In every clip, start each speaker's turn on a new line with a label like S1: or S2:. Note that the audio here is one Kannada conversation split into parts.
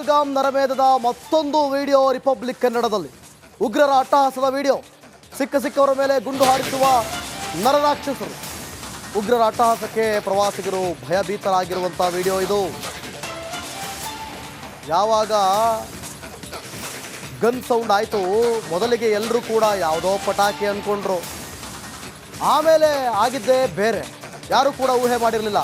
S1: ಪಹಲ್ಗಾಮ್ ನರಮೇಧದ ಮತ್ತೊಂದು ವಿಡಿಯೋ ರಿಪಬ್ಲಿಕ್ ಕನ್ನಡದಲ್ಲಿ. ಉಗ್ರರ ಅಟ್ಟಹಾಸದ ವಿಡಿಯೋ. ಸಿಕ್ಕವರ ಮೇಲೆ ಗುಂಡು ಹಾರಿಸುವ ನರರಾಕ್ಷಸರು. ಉಗ್ರರ ಅಟ್ಟಹಾಸಕ್ಕೆ ಪ್ರವಾಸಿಗರು ಭಯಭೀತರಾಗಿರುವಂಥ ವಿಡಿಯೋ ಇದು. ಯಾವಾಗ ಗನ್ ಸೌಂಡ್ ಆಯಿತು, ಮೊದಲಿಗೆ ಎಲ್ಲರೂ ಕೂಡ ಯಾವುದೋ ಪಟಾಕಿ ಅಂದ್ಕೊಂಡ್ರು. ಆಮೇಲೆ ಆಗಿದ್ದೇ ಬೇರೆ, ಯಾರೂ ಕೂಡ ಊಹೆ ಮಾಡಿರಲಿಲ್ಲ.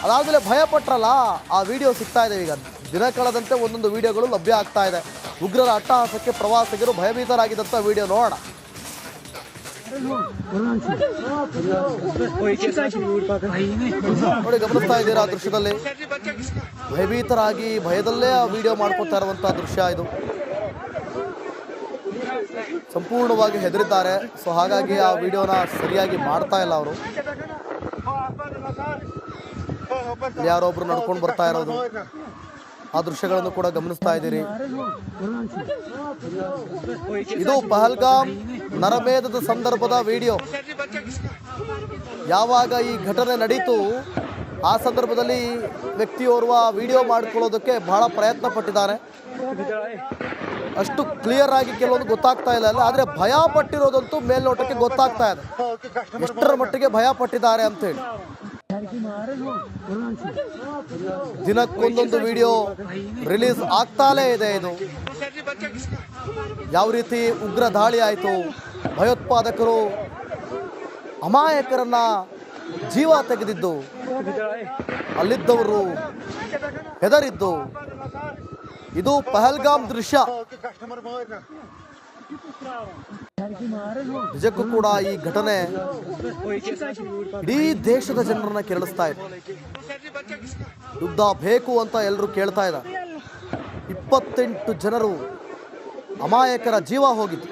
S1: ಅದಾದಮೇಲೆ ಭಯಪಟ್ಟರಲ್ಲ, ಆ ವಿಡಿಯೋ ಸಿಗ್ತಾ ಇದೆ. ಈಗ ದಿನ ಕಳೆದಂತೆ ಒಂದೊಂದು ವಿಡಿಯೋಗಳು ಲಭ್ಯ ಆಗ್ತಾ ಇದೆ. ಉಗ್ರರ ಅಟ್ಟಹಾಸಕ್ಕೆ ಪ್ರವಾಸಿಗರು ಭಯಭೀತರಾಗಿದ್ದಂಥ ವಿಡಿಯೋ ನೋಡೋಣ. ನೋಡಿ, ಗಮನಿಸ್ತಾ ಇದ್ದೀರಾ ದೃಶ್ಯದಲ್ಲಿ. ಭಯಭೀತರಾಗಿ ಭಯದಲ್ಲೇ ಆ ವಿಡಿಯೋ ಮಾಡ್ಕೊತಾ ಇರುವಂತಹ ದೃಶ್ಯ ಇದು. ಸಂಪೂರ್ಣವಾಗಿ ಹೆದರಿದ್ದಾರೆ. ಸೊ ಹಾಗಾಗಿ ಆ ವಿಡಿಯೋನ ಸರಿಯಾಗಿ ಮಾಡ್ತಾ ಇಲ್ಲ ಅವರು. ಯಾರೊಬ್ರು ನಡ್ಕೊಂಡು ಬರ್ತಾ ಇರೋದು, ಆ ದೃಶ್ಯಗಳನ್ನು ಕೂಡ ಗಮನಿಸ್ತಾ ಇದ್ದೀರಿ. ಇದು ಪಹಲ್ಗಾಮ್ ನರಮೇಧದ ಸಂದರ್ಭದ ವಿಡಿಯೋ. ಯಾವಾಗ ಈ ಘಟನೆ ನಡೀತು, ಆ ಸಂದರ್ಭದಲ್ಲಿ ವ್ಯಕ್ತಿಯೋರ್ವ ವಿಡಿಯೋ ಮಾಡ್ಕೊಳ್ಳೋದಕ್ಕೆ ಬಹಳ ಪ್ರಯತ್ನ ಪಟ್ಟಿದ್ದಾನೆ. ಅಷ್ಟು ಕ್ಲಿಯರ್ ಆಗಿ ಕೆಲವೊಂದು ಗೊತ್ತಾಗ್ತಾ ಇಲ್ಲ ಅಲ್ಲ, ಆದರೆ ಭಯ ಪಟ್ಟಿರೋದಂತೂ ಮೇಲ್ನೋಟಕ್ಕೆ ಗೊತ್ತಾಗ್ತಾ ಇದೆ ಎಷ್ಟರ ಮಟ್ಟಿಗೆ ಭಯ ಪಟ್ಟಿದ್ದಾರೆ ಅಂತೇಳಿ. ದಿನಕ್ಕೊಂದೊಂದು ವಿಡಿಯೋ ರಿಲೀಸ್ ಆಗ್ತಾಲೇ ಇದೆ. ಇದು ಯಾವ ರೀತಿ ಉಗ್ರ ದಾಳಿ ಆಯಿತು, ಭಯೋತ್ಪಾದಕರು ಅಮಾಯಕರನ್ನ ಜೀವ ತೆಗೆದಿದ್ದು, ಅಲ್ಲಿದ್ದವರು ಹೆದರಿದ್ದು. ಇದು ಪಹಲ್ಗಾಮ್ ದೃಶ್ಯ. ನಿಜಕ್ಕೂ ಕೂಡ ಈ ಘಟನೆ ಇಡೀ ದೇಶದ ಜನರನ್ನ ಕೆರಳಿಸ್ತಾ ಇದೆ. ಯುದ್ಧ ಬೇಕು ಅಂತ ಎಲ್ಲರೂ ಕೇಳ್ತಾ ಇದ್ದಾರೆ. 28 ಜನರು ಅಮಾಯಕರ ಜೀವ ಹೋಗಿತ್ತು.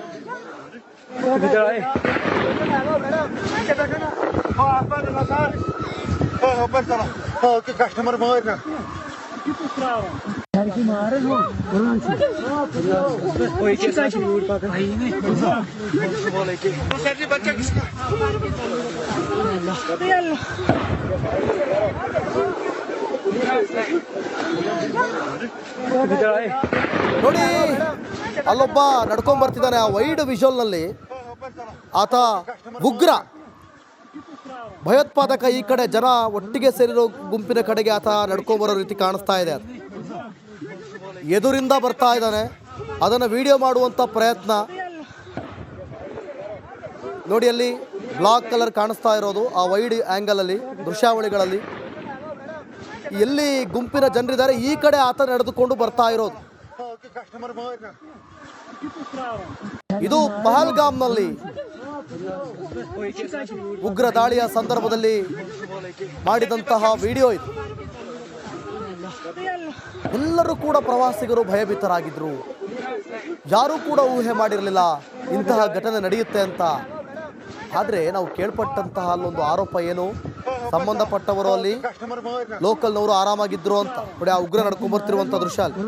S1: ನೋಡಿ, ಅಲ್ಲೊಬ್ಬ ನಡ್ಕೊಂಡ್ ಬರ್ತಿದ್ದಾನೆ. ಆ ವೈಡ್ ವಿಜುವಲ್ ನಲ್ಲಿ ಆತ ಉಗ್ರ ಭಯೋತ್ಪಾದಕ. ಈ ಕಡೆ ಜನ ಒಟ್ಟಿಗೆ ಸೇರಿರೋ ಗುಂಪಿನ ಕಡೆಗೆ ಆತ ನಡ್ಕೊಂಡ್ಬರೋ ರೀತಿ ಕಾಣಿಸ್ತಾ ಇದೆ. ಎದುರಿಂದ ಬರ್ತಾ ಇದ್ದಾನೆ, ಅದನ್ನು ವಿಡಿಯೋ ಮಾಡುವಂಥ ಪ್ರಯತ್ನ ನೋಡಿ. ಅಲ್ಲಿ ಬ್ಲಾಕ್ ಕಲರ್ ಕಾಣಿಸ್ತಾ ಇರೋದು ಆ ವೈಡ್ ಆ್ಯಂಗಲ್ ಅಲ್ಲಿ, ದೃಶ್ಯಾವಳಿಗಳಲ್ಲಿ ಎಲ್ಲಿ ಗುಂಪಿನ ಜನರಿದ್ದಾರೆ, ಈ ಕಡೆ ಆತ ನಡೆದುಕೊಂಡು ಬರ್ತಾ ಇರೋದು. ಇದು ಪಹಲ್ಗಾಮ್ನಲ್ಲಿ ಉಗ್ರ ದಾಳಿಯ ಸಂದರ್ಭದಲ್ಲಿ ಮಾಡಿದಂತಹ ವಿಡಿಯೋ ಇದು. ಎಲ್ಲರೂ ಕೂಡ ಪ್ರವಾಸಿಗರು ಭಯಭೀತರಾಗಿದ್ರು. ಯಾರೂ ಕೂಡ ಊಹೆ ಮಾಡಿರಲಿಲ್ಲ ಇಂತಹ ಘಟನೆ ನಡೆಯುತ್ತೆ ಅಂತ. ಆದರೆ ನಾವು ಕೇಳ್ಪಟ್ಟಂತಹ ಅಲ್ಲೊಂದು ಆರೋಪ ಏನು, ಸಂಬಂಧಪಟ್ಟವರು ಅಲ್ಲಿ ಲೋಕಲ್ನವರು ಆರಾಮಾಗಿದ್ರು ಅಂತ. ನೋಡಿ, ಆ ಉಗ್ರ ನಡ್ಕೊಂಡ್ ಬರ್ತಿರುವಂತ ದೃಶ್ಯ ಅಲ್ಲಿ.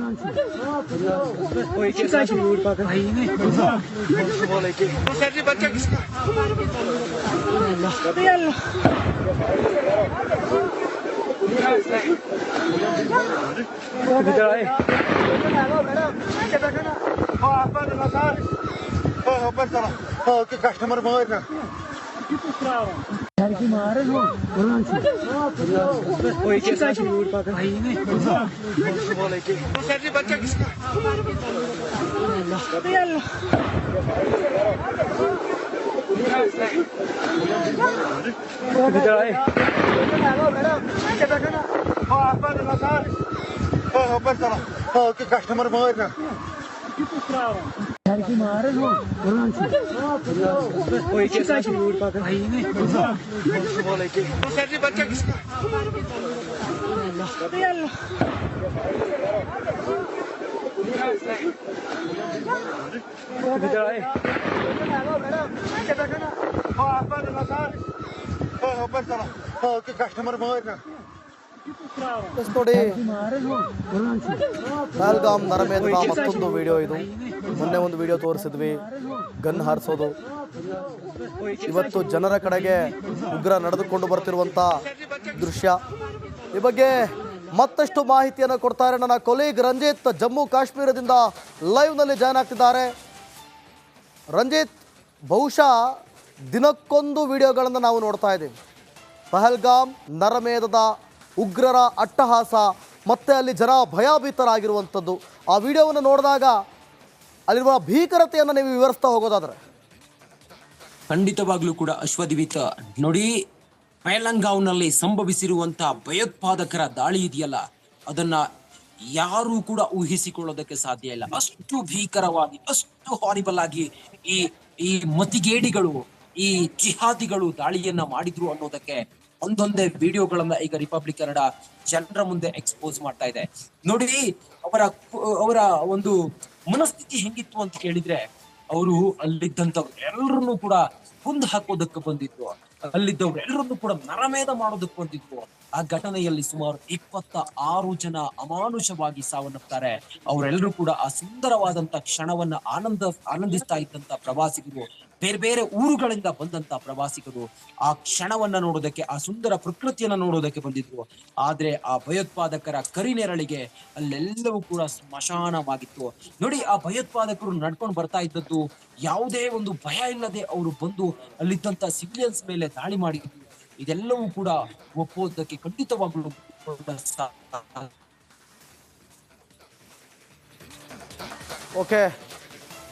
S1: ನೋಡಿ, ಪಹಲ್ಗಾಮ್ ನರಮೇಧದ ಮತ್ತೊಂದು ವಿಡಿಯೋ ಇದು. ಮೊನ್ನೆ ಒಂದು ವಿಡಿಯೋ ತೋರಿಸಿದ್ವಿ, ಗನ್ ಹಾರಿಸೋದು. ಇವತ್ತು ಜನರ ಕಡೆಗೆ ಉಗ್ರ ನಡೆದುಕೊಂಡು ಬರ್ತಿರುವಂಥ ದೃಶ್ಯ. ಈ ಬಗ್ಗೆ ಮತ್ತಷ್ಟು ಮಾಹಿತಿಯನ್ನು ಕೊಡ್ತಾರೆ ನನ್ನ ಕೊಲೀಗ್ ರಂಜಿತ್ ಜಮ್ಮು ಕಾಶ್ಮೀರದಿಂದ ಲೈವ್ನಲ್ಲಿ ಜಾಯ್ನ್ ಆಗ್ತಿದ್ದಾರೆ. ರಂಜಿತ್, ಬಹುಶಃ ದಿನಕ್ಕೊಂದು ವಿಡಿಯೋಗಳನ್ನು ನಾವು ನೋಡ್ತಾ ಇದ್ದೀವಿ. ಪಹಲ್ಗಾಮ್ ನರಮೇಧದ ಉಗ್ರರ ಅಟ್ಟಹಾಸ ಮತ್ತು ಅಲ್ಲಿ ಜನ ಭಯಭೀತರಾಗಿರುವಂಥದ್ದು, ಆ ವಿಡಿಯೋವನ್ನು ನೋಡಿದಾಗ ಅಲ್ಲಿರುವ ಭೀಕರತೆಯನ್ನು ನೀವು ವಿವರಿಸ್ತಾ ಹೋಗೋದಾದ್ರೆ.
S2: ಖಂಡಿತವಾಗ್ಲೂ ಕೂಡ ಅಶ್ವದಿವಿತ ನೋಡಿ, ಪಹಲ್ಗಾಂವ್ನಲ್ಲಿ ಸಂಭವಿಸಿರುವಂತಹ ಭಯೋತ್ಪಾದಕರ ದಾಳಿ ಇದೆಯಲ್ಲ, ಅದನ್ನ ಯಾರು ಕೂಡ ಊಹಿಸಿಕೊಳ್ಳೋದಕ್ಕೆ ಸಾಧ್ಯ ಇಲ್ಲ. ಅಷ್ಟು ಭೀಕರವಾಗಿ, ಅಷ್ಟು ಹಾರಿಬಲ್ ಆಗಿ ಈ ಮತಿಗೇಡಿಗಳು, ಈ ಜಿಹಾದಿಗಳು ದಾಳಿಯನ್ನ ಮಾಡಿದ್ರು ಅನ್ನೋದಕ್ಕೆ ಒಂದೊಂದೇ ವಿಡಿಯೋಗಳನ್ನ ಈಗ ರಿಪಬ್ಲಿಕ್ ಕನ್ನಡ ಜನರ ಮುಂದೆ ಎಕ್ಸ್ಪೋಸ್ ಮಾಡ್ತಾ ಇದೆ. ನೋಡಿ, ಅವರ ಒಂದು ಮನಸ್ಥಿತಿ ಹೆಂಗಿತ್ತು ಅಂತ ಕೇಳಿದ್ರೆ, ಅವರು ಅಲ್ಲಿದ್ದಂಥವ್ರು ಎಲ್ಲರನ್ನೂ ಕೂಡ ಕುಂದು ಹಾಕೋದಕ್ಕೆ ಬಂದಿದ್ರು, ಅಲ್ಲಿದ್ದವ್ರು ಎಲ್ಲರನ್ನೂ ಕೂಡ ನರಮೇಧ ಮಾಡೋದಕ್ಕೆ ಬಂದಿದ್ರು. ಆ ಘಟನೆಯಲ್ಲಿ ಸುಮಾರು 26 ಜನ ಅಮಾನುಷವಾಗಿ ಸಾವನ್ನಪ್ತಾರೆ. ಅವರೆಲ್ಲರೂ ಕೂಡ ಆ ಸುಂದರವಾದಂತ ಕ್ಷಣವನ್ನ ಆನಂದಿಸ್ತಾ ಇದ್ದಂತ ಪ್ರವಾಸಿಗರು, ಬೇರೆ ಬೇರೆ ಊರುಗಳಿಂದ ಬಂದಂತ ಪ್ರವಾಸಿಗರು ಆ ಕ್ಷಣವನ್ನ ನೋಡೋದಕ್ಕೆ, ಆ ಸುಂದರ ಪ್ರಕೃತಿಯನ್ನ ನೋಡೋದಕ್ಕೆ ಬಂದಿದ್ರು. ಆದ್ರೆ ಆ ಭಯೋತ್ಪಾದಕರ ಕರಿನೆರಳಿಗೆ ಅಲ್ಲೆಲ್ಲವೂ ಕೂಡ ಸ್ಮಶಾನವಾಗಿತ್ತು. ನೋಡಿ, ಆ ಭಯೋತ್ಪಾದಕರು ನಡ್ಕೊಂಡು ಬರ್ತಾ ಇದ್ದದ್ದು ಯಾವುದೇ ಒಂದು ಭಯ ಇಲ್ಲದೆ ಅವರು ಬಂದು ಅಲ್ಲಿದ್ದಂತ ಸಿವಿಲಿಯನ್ಸ್ ಮೇಲೆ ದಾಳಿ ಮಾಡಿದ್ರು. ಇದೆಲ್ಲವೂ ಕೂಡ ಒಪ್ಪೋದಕ್ಕೆ ಖಂಡಿತವಾಗ್ಲೂ
S1: ಓಕೆ,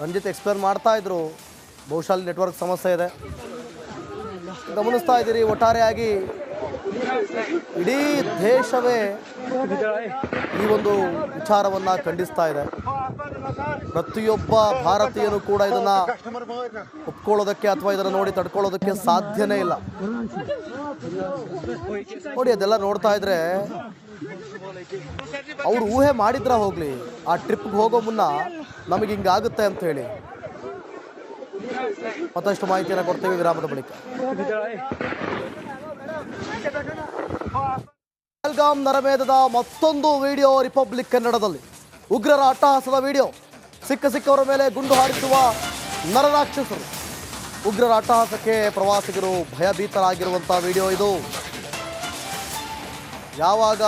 S1: ರಂಜಿತ್ ಎಕ್ಸ್ಪ್ಲೇನ್ ಮಾಡ್ತಾ ಇದ್ರು. ಬಹುಶಃ ನೆಟ್ವರ್ಕ್ ಸಮಸ್ಯೆ ಇದೆ, ಗಮನಿಸ್ತಾ ಇದ್ದೀರಿ. ಒಟ್ಟಾರೆಯಾಗಿ ಇಡೀ ದೇಶವೇ ಈ ಒಂದು ವಿಚಾರವನ್ನು ಖಂಡಿಸ್ತಾ ಇದೆ. ಪ್ರತಿಯೊಬ್ಬ ಭಾರತೀಯನು ಕೂಡ ಇದನ್ನು ಒಪ್ಕೊಳ್ಳೋದಕ್ಕೆ ಅಥವಾ ಇದನ್ನು ನೋಡಿ ತಡ್ಕೊಳ್ಳೋದಕ್ಕೆ ಸಾಧ್ಯನೇ ಇಲ್ಲ. ನೋಡಿ, ಅದೆಲ್ಲ ನೋಡ್ತಾ ಇದ್ರೆ ಅವ್ರು ಊಹೆ ಮಾಡಿದ್ರ ಹೋಗ್ಲಿ, ಆ ಟ್ರಿಪ್ಗೆ ಹೋಗೋ ಮುನ್ನ ನಮಗೆ ಹಿಂಗಾಗುತ್ತೆ ಅಂತ ಹೇಳಿ. ಮತ್ತಷ್ಟು ಮಾಹಿತಿಯನ್ನು ಕೊಡ್ತೇವೆ ವಿರಾಮದ ಬಳಿಕ. ಪಹಲ್ಗಾಮ್ ನರಮೇಧದ ಮತ್ತೊಂದು ವಿಡಿಯೋ ರಿಪಬ್ಲಿಕ್ ಕನ್ನಡದಲ್ಲಿ. ಉಗ್ರರ ಅಟ್ಟಹಾಸದ ವಿಡಿಯೋ, ಸಿಕ್ಕವರ ಮೇಲೆ ಗುಂಡು ಹಾರಿಸುವ ನರರಾಕ್ಷಸರು. ಉಗ್ರರ ಅಟ್ಟಹಾಸಕ್ಕೆ ಪ್ರವಾಸಿಗರು ಭಯಭೀತರಾಗಿರುವಂಥ ವಿಡಿಯೋ ಇದು. ಯಾವಾಗ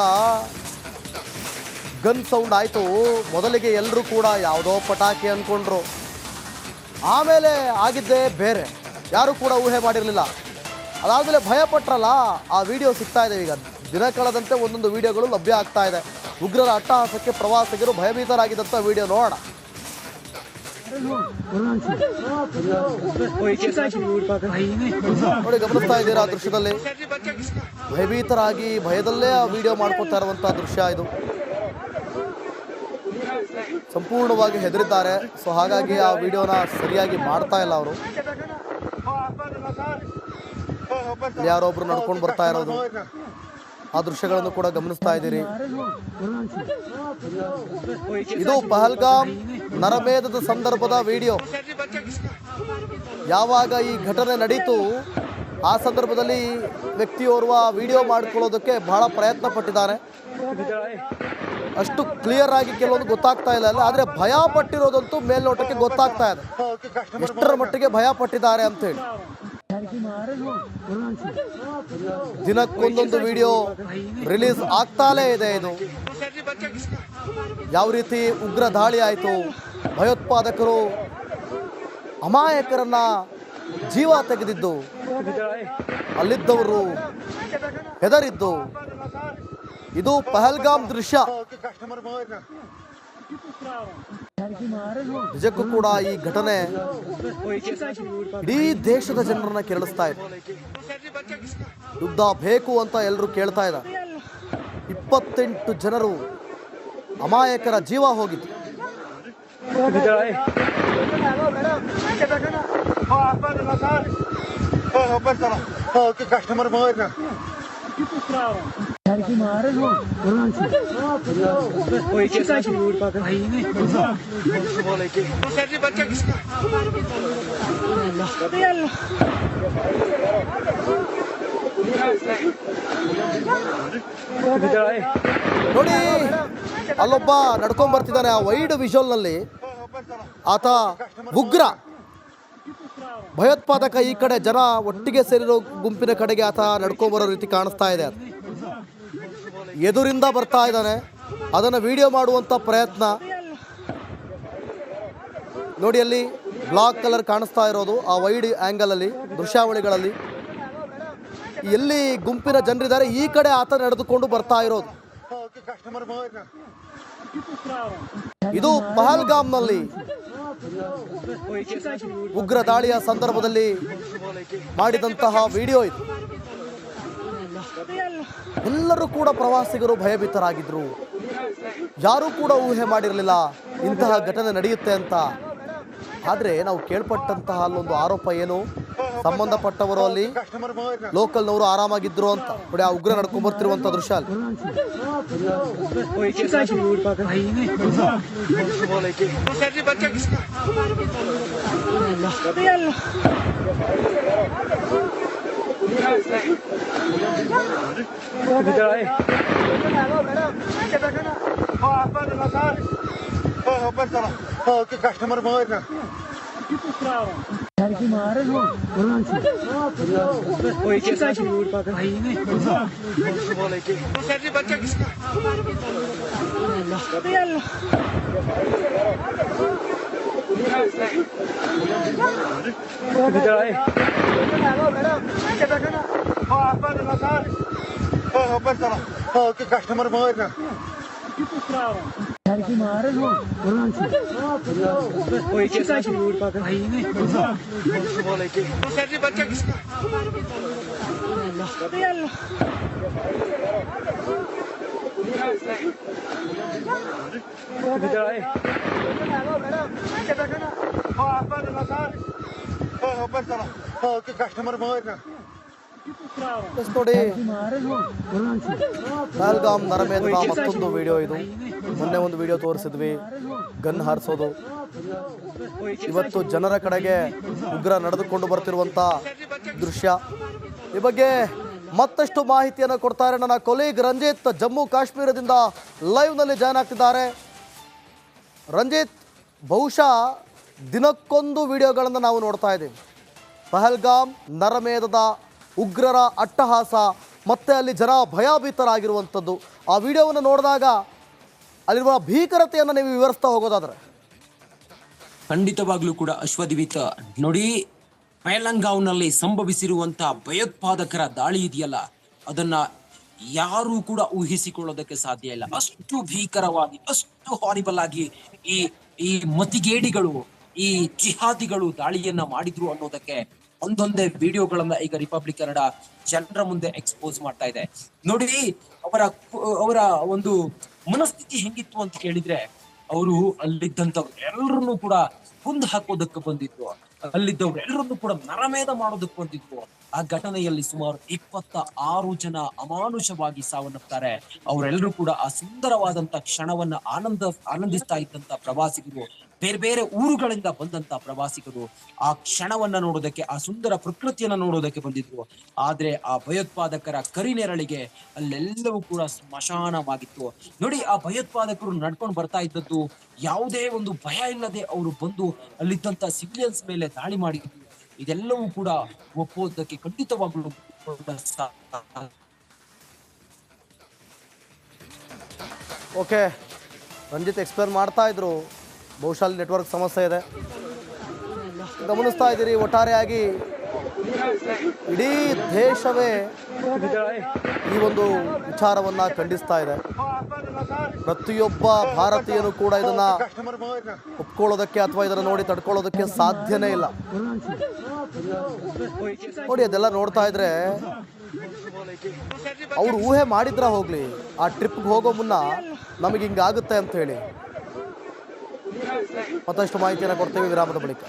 S1: ಗನ್ ಸೌಂಡ್ ಆಯಿತು, ಮೊದಲಿಗೆ ಎಲ್ಲರೂ ಕೂಡ ಯಾವುದೋ ಪಟಾಕಿ ಅಂದ್ಕೊಂಡ್ರು. ಆಮೇಲೆ ಆಗಿದ್ದೇ ಬೇರೆ, ಯಾರೂ ಕೂಡ ಊಹೆ ಮಾಡಿರಲಿಲ್ಲ. ಅದಾದಮೇಲೆ ಭಯಪಟ್ರಲ್ಲ, ಆ ವಿಡಿಯೋ ಸಿಗ್ತಾ ಇದೆ. ಈಗ ದಿನ ಕಳೆದಂತೆ ಒಂದೊಂದು ವಿಡಿಯೋಗಳು ಲಭ್ಯ ಆಗ್ತಾ ಇದೆ. ಉಗ್ರರ ಅಟ್ಟಹಾಸಕ್ಕೆ ಪ್ರವಾಸಿಗರು ಭಯಭೀತರಾಗಿದ್ದಂಥ ವಿಡಿಯೋ ನೋಡೋಣ. ನೋಡಿ, ಗಮನಿಸ್ತಾ ಇದ್ದೀರಾ ದೃಶ್ಯದಲ್ಲಿ, ಭಯಭೀತರಾಗಿ ಭಯದಲ್ಲೇ ಆ ವಿಡಿಯೋ ಮಾಡ್ಕೊತಾ ಇರುವಂತಹ ದೃಶ್ಯ ಇದು. ಸಂಪೂರ್ಣವಾಗಿ ಹೆದರಿದ್ದಾರೆ. ಸೊ ಹಾಗಾಗಿ ಆ ವಿಡಿಯೋನ ಸರಿಯಾಗಿ ಮಾಡ್ತಾ ಇಲ್ಲ ಅವರು. ಯಾರೊಬ್ರು ನಡ್ಕೊಂಡು ಬರ್ತಾ ಇರೋದು, ಆ ದೃಶ್ಯಗಳನ್ನು ಕೂಡ ಗಮನಿಸ್ತಾ ಇದ್ದೀರಿ. ಇದು ಪಹಲ್ಗಾಮ್ ನರಮೇಧದ ಸಂದರ್ಭದ ವಿಡಿಯೋ. ಯಾವಾಗ ಈ ಘಟನೆ ನಡೀತು, ಆ ಸಂದರ್ಭದಲ್ಲಿ ವ್ಯಕ್ತಿಯೋರ್ವ ವಿಡಿಯೋ ಮಾಡ್ಕೊಳ್ಳೋದಕ್ಕೆ ಬಹಳ ಪ್ರಯತ್ನ ಪಟ್ಟಿದ್ದಾರೆ. ಅಷ್ಟು ಕ್ಲಿಯರ್ ಆಗಿ ಕೆಲವೊಂದು ಗೊತ್ತಾಗ್ತಾ ಇಲ್ಲ ಅಲ್ಲ, ಆದರೆ ಭಯ ಪಟ್ಟಿರೋದಂತೂ ಮೇಲ್ನೋಟಕ್ಕೆ ಗೊತ್ತಾಗ್ತಾ ಇದೆ, ಎಷ್ಟರ ಮಟ್ಟಿಗೆ ಭಯ ಪಟ್ಟಿದ್ದಾರೆ ಅಂತ ಹೇಳಿ. ದಿನಕ್ಕೊಂದೊಂದು ವಿಡಿಯೋ ರಿಲೀಸ್ ಆಗ್ತಾಲೇ ಇದೆ. ಇದು ಯಾವ ರೀತಿ ಉಗ್ರ ದಾಳಿ ಆಯಿತು, ಭಯೋತ್ಪಾದಕರು ಅಮಾಯಕರನ್ನ ಜೀವ ತೆಗೆದಿದ್ದು, ಅಲ್ಲಿದ್ದವರು ಹೆದರಿದ್ದು. ಇದು ಪಹಲ್ಗಾಮ್ ದೃಶ್ಯ. ನಿಜಕ್ಕೂ ಕೂಡ ಈ ಘಟನೆ ಇಡೀ ದೇಶದ ಜನರನ್ನ ಕೆರಳಿಸ್ತಾ ಇದೆ. ಯುದ್ಧ ಬೇಕು ಅಂತ ಎಲ್ಲರೂ ಕೇಳ್ತಾ ಇದ್ದಾರೆ. 28 ಜನರು ಅಮಾಯಕರ ಜೀವ ಹೋಗಿತ್ತು. ನೋಡಿ, ಅಲ್ಲೊಬ್ಬ ನಡ್ಕೊಂಡ್ ಬರ್ತಿದ್ದಾನೆ. ಆ ವೈಡ್ ವಿಜುವಲ್ ನಲ್ಲಿ ಆತ ಉಗ್ರ ಭಯೋತ್ಪಾದಕ. ಈ ಕಡೆ ಜನ ಒಟ್ಟಿಗೆ ಸೇರಿರೋ ಗುಂಪಿನ ಕಡೆಗೆ ಆತ ನಡ್ಕೊಂಬರೋ ರೀತಿ ಕಾಣಿಸ್ತಾ ಇದೆ. ಎದುರಿಂದ ಬರ್ತಾ ಇದ್ದಾನೆ, ಅದನ್ನು ವಿಡಿಯೋ ಮಾಡುವಂಥ ಪ್ರಯತ್ನ ನೋಡಿ. ಅಲ್ಲಿ ಬ್ಲಾಕ್ ಕಲರ್ ಕಾಣಿಸ್ತಾ ಇರೋದು ಆ ವೈಡ್ ಆ್ಯಂಗಲಲ್ಲಿ ದೃಶ್ಯಾವಳಿಗಳಲ್ಲಿ ಎಲ್ಲಿ ಗುಂಪಿನ ಜನರಿದ್ದಾರೆ ಈ ಕಡೆ ಆತ ನಡೆದುಕೊಂಡು ಬರ್ತಾ ಇರೋದು. ಇದು ಪಹಲ್ಗಾಮ್ನಲ್ಲಿ ಉಗ್ರ ದಾಳಿಯ ಸಂದರ್ಭದಲ್ಲಿ ಮಾಡಿದಂತಹ ವಿಡಿಯೋ ಇದು. ಎಲ್ಲರೂ ಕೂಡ ಪ್ರವಾಸಿಗರು ಭಯಭೀತರಾಗಿದ್ರು. ಯಾರೂ ಕೂಡ ಊಹೆ ಮಾಡಿರಲಿಲ್ಲ ಇಂತಹ ಘಟನೆ ನಡೆಯುತ್ತೆ ಅಂತ. ಆದರೆ ನಾವು ಕೇಳ್ಪಟ್ಟಂತಹ ಅಲ್ಲೊಂದು ಆರೋಪ ಏನು, ಸಂಬಂಧಪಟ್ಟವರು ಅಲ್ಲಿ ಲೋಕಲ್ನವರು ಆರಾಮಾಗಿದ್ರು ಅಂತ. ನೋಡಿ ಆ ಉಗ್ರ ನಡ್ಕೊಂಡ್ ಬರ್ತಿರುವಂತ ದೃಶ್ಯ ಅಲ್ಲಿ.
S3: कस्टमर बच्चा किसका कस्टमर बच्चा किसका कस्टमर
S1: ನೋಡಿ ಪಹಲ್ಗಾಮ್ ನರಮೇಧದ ಮತ್ತೊಂದು ವಿಡಿಯೋ ಇದು. ಮೊನ್ನೆ ಒಂದು ವಿಡಿಯೋ ತೋರಿಸಿದ್ವಿ, ಗನ್ ಹಾರಿಸೋದು. ಇವತ್ತು ಜನರ ಕಡೆಗೆ ಉಗ್ರ ನಡೆದುಕೊಂಡು ಬರ್ತಿರುವಂಥ ದೃಶ್ಯ. ಈ ಬಗ್ಗೆ ಮತ್ತಷ್ಟು ಮಾಹಿತಿಯನ್ನು ಕೊಡ್ತಾರೆ ನನ್ನ ಕೊಲೀಗ್ ರಂಜಿತ್, ಜಮ್ಮು ಕಾಶ್ಮೀರದಿಂದ ಲೈವ್ನಲ್ಲಿ ಜಾಯ್ನ್ ಆಗ್ತಿದ್ದಾರೆ. ರಂಜಿತ್, ಬಹುಶಃ ದಿನಕ್ಕೊಂದು ವಿಡಿಯೋಗಳನ್ನು ನಾವು ನೋಡ್ತಾ ಇದ್ದೀವಿ. ಪಹಲ್ಗಾಮ್ ನರಮೇಧದ ಉಗ್ರರ ಅಟ್ಟಹಾಸ, ಮತ್ತೆ ಅಲ್ಲಿ ಜನ ಭಯಭೀತರಾಗಿರುವಂಥದ್ದು. ಆ ವಿಡಿಯೋವನ್ನು ನೋಡಿದಾಗ ಅಲ್ಲಿರುವ ಭೀಕರತೆಯನ್ನು ನೀವು ವಿವರಿಸ್ತಾ ಹೋಗೋದಾದ್ರೆ.
S2: ಖಂಡಿತವಾಗ್ಲೂ ಕೂಡ ಅಶ್ವದಿವಿತ, ನೋಡಿ ಪಹಲ್ಗಾಮ್ನಲ್ಲಿ ಸಂಭವಿಸಿರುವಂತಹ ಭಯೋತ್ಪಾದಕರ ದಾಳಿ ಇದೆಯಲ್ಲ, ಅದನ್ನ ಯಾರೂ ಕೂಡ ಊಹಿಸಿಕೊಳ್ಳೋದಕ್ಕೆ ಸಾಧ್ಯ ಇಲ್ಲ. ಅಷ್ಟು ಭೀಕರವಾಗಿ, ಅಷ್ಟು ಹಾರಿಬಲ್ ಆಗಿ ಈ ಮತಿಗೇಡಿಗಳು, ಈ ಜಿಹಾದಿಗಳು ದಾಳಿಯನ್ನ ಮಾಡಿದ್ರು ಅನ್ನೋದಕ್ಕೆ ಒಂದೊಂದೇ ವಿಡಿಯೋಗಳನ್ನ ಈಗ ರಿಪಬ್ಲಿಕ್ ಕನ್ನಡ ಜನರ ಮುಂದೆ ಎಕ್ಸ್ಪೋಸ್ ಮಾಡ್ತಾ ಇದೆ. ನೋಡಿ ಅವರ ಒಂದು ಮನಸ್ಥಿತಿ ಹೆಂಗಿತ್ತು ಅಂತ ಕೇಳಿದ್ರೆ, ಅವರು ಅಲ್ಲಿದ್ದಂಥವ್ರು ಎಲ್ಲರನ್ನೂ ಕೂಡ ಕುಂದು ಹಾಕೋದಕ್ಕೆ ಬಂದಿದ್ರು, ಅಲ್ಲಿದ್ದವ್ರು ಎಲ್ಲರನ್ನೂ ಕೂಡ ನರಮೇಧ ಮಾಡೋದಕ್ಕೆ ಬಂದಿದ್ರು. ಆ ಘಟನೆಯಲ್ಲಿ ಸುಮಾರು 26 ಜನ ಅಮಾನುಷವಾಗಿ ಸಾವನ್ನಪ್ತಾರೆ. ಅವರೆಲ್ಲರೂ ಕೂಡ ಆ ಸುಂದರವಾದಂತ ಕ್ಷಣವನ್ನ ಆನಂದಿಸ್ತಾ ಇದ್ದಂತ ಪ್ರವಾಸಿಗರು, ಬೇರೆ ಬೇರೆ ಊರುಗಳಿಂದ ಬಂದಂತ ಪ್ರವಾಸಿಗರು ಆ ಕ್ಷಣವನ್ನ ನೋಡೋದಕ್ಕೆ, ಆ ಸುಂದರ ಪ್ರಕೃತಿಯನ್ನ ನೋಡೋದಕ್ಕೆ ಬಂದಿದ್ರು. ಆದ್ರೆ ಆ ಭಯೋತ್ಪಾದಕರ ಕರಿನೆರಳಿಗೆ ಅಲ್ಲೆಲ್ಲವೂ ಕೂಡ ಸ್ಮಶಾನವಾಗಿತ್ತು. ನೋಡಿ, ಆ ಭಯೋತ್ಪಾದಕರು ನಡ್ಕೊಂಡು ಬರ್ತಾ ಇದ್ದದ್ದು ಯಾವುದೇ ಒಂದು ಭಯ ಇಲ್ಲದೆ ಅವರು ಬಂದು ಅಲ್ಲಿದ್ದಂತ ಸಿವಿಲಿಯನ್ಸ್ ಮೇಲೆ ದಾಳಿ ಮಾಡಿದ್ರು. ಇದೆಲ್ಲವೂ ಕೂಡ ಒಪ್ಪೋದಕ್ಕೆ ಖಂಡಿತವಾಗ್ಲೂ
S1: ಓಕೆ, ರಂಜಿತ್ ಎಕ್ಸ್ಪ್ಲೇನ್ ಮಾಡ್ತಾ ಇದ್ರು. ಬಹುಶಃ ನೆಟ್ವರ್ಕ್ ಸಮಸ್ಯೆ ಇದೆ, ಗಮನಿಸ್ತಾ ಇದ್ದೀರಿ. ಒಟ್ಟಾರೆಯಾಗಿ ಇಡೀ ದೇಶವೇ ಈ ಒಂದು ವಿಚಾರವನ್ನ ಖಂಡಿಸ್ತಾ ಇದೆ. ಪ್ರತಿಯೊಬ್ಬ ಭಾರತೀಯನು ಕೂಡ ಇದನ್ನ ಒಪ್ಕೊಳ್ಳೋದಕ್ಕೆ ಅಥವಾ ಇದನ್ನ ನೋಡಿ ತಡ್ಕೊಳ್ಳೋದಕ್ಕೆ ಸಾಧ್ಯನೇ ಇಲ್ಲ. ನೋಡಿ, ಅದೆಲ್ಲ ನೋಡ್ತಾ ಇದ್ರೆ ಅವ್ರು ಊಹೆ ಮಾಡಿದ್ರ ಹೋಗ್ಲಿ, ಆ ಟ್ರಿಪ್ಗೆ ಹೋಗೋ ಮುನ್ನ ನಮಗೆ ಹಿಂಗಾಗುತ್ತೆ ಅಂತ ಹೇಳಿ. ಮತ್ತಷ್ಟು ಮಾಹಿತಿಯನ್ನು ಕೊಡ್ತೇವೆ ವಿರಾಮದ ಬಳಿಕ.